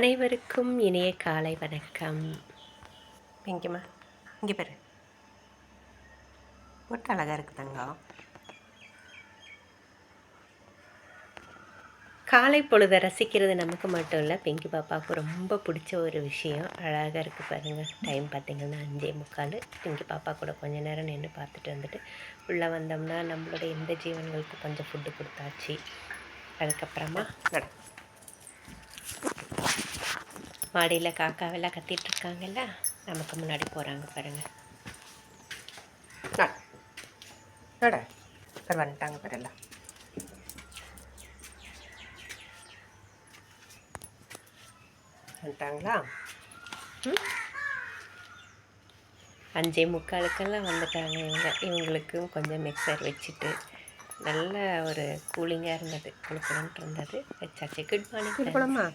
அனைவருக்கும் இனிய காலை வணக்கம். பிங்கிம்மா இங்கே பாரு, பொட்டு அழகாக இருக்கு தங்கம். காலை பொழுதை ரசிக்கிறது நமக்கு மட்டும் இல்லை, பிங்கி பாப்பாவுக்கு ரொம்ப பிடிச்ச ஒரு விஷயம். அழகாக இருக்குது பாருங்கள். டைம் பார்த்திங்கன்னா 5:45. பிங்கி பாப்பா கூட கொஞ்சம் நேரம் நின்று பார்த்துட்டு வந்துட்டு உள்ளே வந்தோம்னா நம்மளோட எந்த ஜீவன்களுக்கு கொஞ்சம் ஃபுட்டு கொடுத்தாச்சு. அதுக்கப்புறமா மாடியில் காக்காவெல்லாம் கத்திகிட்ருக்காங்கல்ல, நமக்கு முன்னாடி போகிறாங்க பாருங்கள். வந்துட்டாங்க பாருலாம். வந்துட்டாங்களா? 5:45 வந்துட்டாங்க. இவங்களுக்கும் கொஞ்சம் மிக்சர் வச்சுட்டு நல்ல ஒரு கூலிங்காக இருந்தது, குளுக்குலுன்ட்டு இருந்தது, வச்சாச்சு. Good morning. போலாமா?